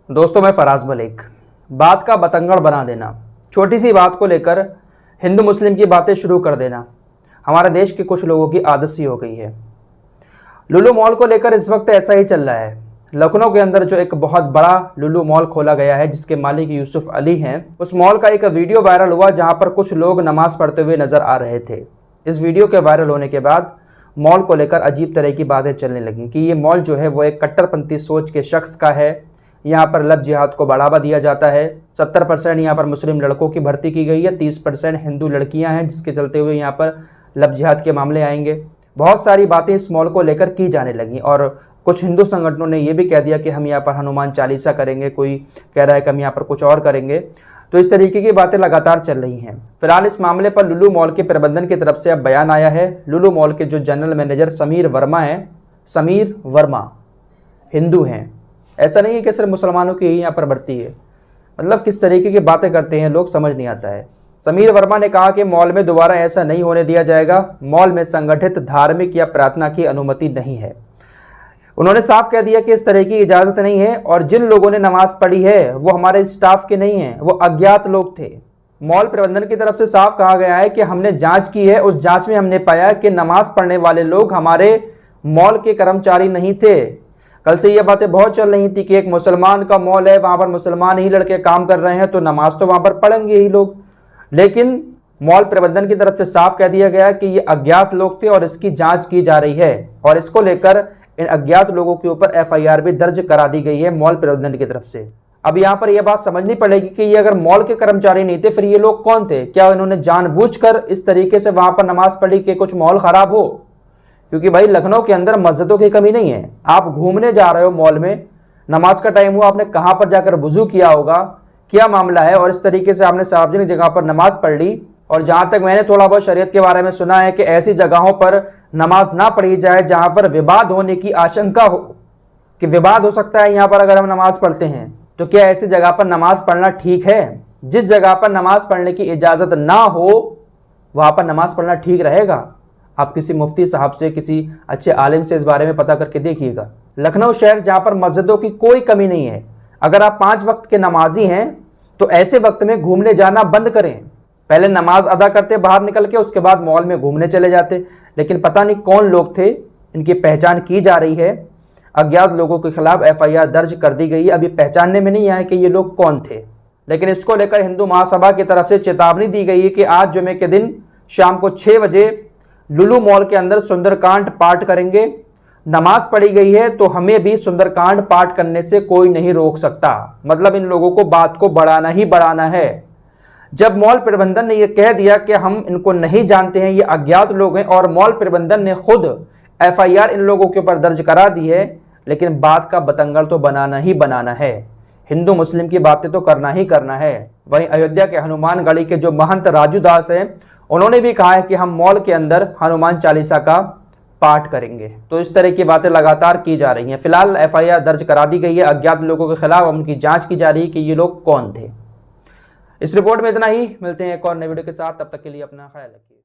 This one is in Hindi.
दोस्तों, मैं फराज मलिक। बात का बतंगड़ बना देना, छोटी सी बात को लेकर हिंदू मुस्लिम की बातें शुरू कर देना हमारे देश के कुछ लोगों की आदत सी हो गई है। लुलु मॉल को लेकर इस वक्त ऐसा ही चल रहा है। लखनऊ के अंदर जो एक बहुत बड़ा लुलु मॉल खोला गया है, जिसके मालिक यूसुफ अली हैं, उस मॉल का एक वीडियो वायरल हुआ जहां पर कुछ लोग नमाज पढ़ते हुए नजर आ रहे थे। इस वीडियो के वायरल होने के बाद मॉल को लेकर अजीब तरह की बातें चलने लगी कि ये मॉल जो है वो एक कट्टरपंथी सोच के शख्स का है। यहाँ पर लव जिहाद को बढ़ावा दिया जाता है। 70% यहाँ पर मुस्लिम लड़कों की भर्ती की गई है, 30% हिंदू लड़कियाँ हैं, जिसके चलते हुए यहाँ पर लव जिहाद के मामले आएंगे। बहुत सारी बातें इस मॉल को लेकर की जाने लगी और कुछ हिंदू संगठनों ने यह भी कह दिया कि हम यहाँ पर हनुमान चालीसा करेंगे, कोई कह रहा है कि हम यहाँ पर कुछ और करेंगे। तो इस तरीके की बातें लगातार चल रही हैं। फिलहाल इस मामले पर लुलु मॉल के प्रबंधन की तरफ से अब बयान आया है। लुलु मॉल के जो जनरल मैनेजर समीर वर्मा हैं, समीर वर्मा हिंदू हैं। ऐसा नहीं है कि सिर्फ मुसलमानों की ही यहाँ पर भर्ती है। मतलब किस तरीके की बातें करते हैं लोग, समझ नहीं आता है। समीर वर्मा ने कहा कि मॉल में दोबारा ऐसा नहीं होने दिया जाएगा। मॉल में संगठित धार्मिक या प्रार्थना की अनुमति नहीं है। उन्होंने साफ कह दिया कि इस तरह की इजाज़त नहीं है और जिन लोगों ने नमाज पढ़ी है वो हमारे स्टाफ के नहीं हैं, वो अज्ञात लोग थे। मॉल प्रबंधन की तरफ से साफ कहा गया है कि हमने जांच की है, उस जांच में हमने पाया कि नमाज पढ़ने वाले लोग हमारे मॉल के कर्मचारी नहीं थे। कल से ये बातें बहुत चल रही थी कि एक मुसलमान का मॉल है, वहाँ पर मुसलमान ही लड़के काम कर रहे हैं, तो नमाज तो वहाँ पर पढ़ेंगे ही लोग। लेकिन मॉल प्रबंधन की तरफ से साफ कह दिया गया कि ये अज्ञात लोग थे और इसकी जांच की जा रही है और इसको लेकर इन अज्ञात लोगों के ऊपर FIR भी दर्ज करा दी गई है मॉल प्रबंधन की तरफ से। अब यहाँ पर यह बात समझनी पड़ेगी कि ये अगर मॉल के कर्मचारी नहीं थे, फिर ये लोग कौन थे? क्या इन्होंने जानबूझकर इस तरीके से वहाँ पर नमाज पढ़ी कि कुछ माहौल ख़राब हो? क्योंकि भाई लखनऊ के अंदर मस्जिदों की कमी नहीं है। आप घूमने जा रहे हो मॉल में, नमाज का टाइम हुआ, आपने कहाँ पर जाकर वुजू किया होगा, क्या मामला है, और इस तरीके से आपने सार्वजनिक जगह पर नमाज पढ़ ली। और जहाँ तक मैंने थोड़ा बहुत शरीयत के बारे में सुना है कि ऐसी जगहों पर नमाज ना पढ़ी जाए जहाँ पर विवाद होने की आशंका हो, कि विवाद हो सकता है यहाँ पर अगर हम नमाज पढ़ते हैं। तो क्या ऐसी जगह पर नमाज पढ़ना ठीक है? जिस जगह पर नमाज पढ़ने की इजाज़त ना हो वहाँ पर नमाज पढ़ना ठीक रहेगा? आप किसी मुफ्ती साहब से, किसी अच्छे आलिम से इस बारे में पता करके देखिएगा। लखनऊ शहर जहाँ पर मस्जिदों की कोई कमी नहीं है, अगर आप 5 वक्त के नमाजी हैं तो ऐसे वक्त में घूमने जाना बंद करें। पहले नमाज अदा करते बाहर निकल के, उसके बाद मॉल में घूमने चले जाते। लेकिन पता नहीं कौन लोग थे, इनकी पहचान की जा रही है। अज्ञात लोगों के खिलाफ FIR दर्ज कर दी गई है। अभी पहचानने में नहीं आया कि ये लोग कौन थे। लेकिन इसको लेकर हिंदू महासभा की तरफ से चेतावनी दी गई है कि आज जुमे के दिन शाम को 6 बजे लुलु मॉल के अंदर सुंदरकांड पाठ करेंगे। नमाज पढ़ी गई है तो हमें भी सुंदरकांड पाठ करने से कोई नहीं रोक सकता। मतलब इन लोगों को बात को बढ़ाना ही बढ़ाना है। जब मॉल प्रबंधन ने यह कह दिया कि हम इनको नहीं जानते हैं, ये अज्ञात लोग हैं, और मॉल प्रबंधन ने खुद FIR इन लोगों के ऊपर दर्ज करा दी है, लेकिन बात का बतंगड़ तो बनाना ही बनाना है। हिंदू मुस्लिम की बातें तो करना ही करना है। वहीं अयोध्या के हनुमान गढ़ी के जो महंत राजू दास हैं, उन्होंने भी कहा है कि हम मॉल के अंदर हनुमान चालीसा का पाठ करेंगे। तो इस तरह की बातें लगातार की जा रही हैं। फिलहाल FIR दर्ज करा दी गई है अज्ञात लोगों के खिलाफ। उनकी जांच की जा रही है कि ये लोग कौन थे। इस रिपोर्ट में इतना ही। मिलते हैं एक और नई वीडियो के साथ, तब तक के लिए अपना ख्याल रखिए।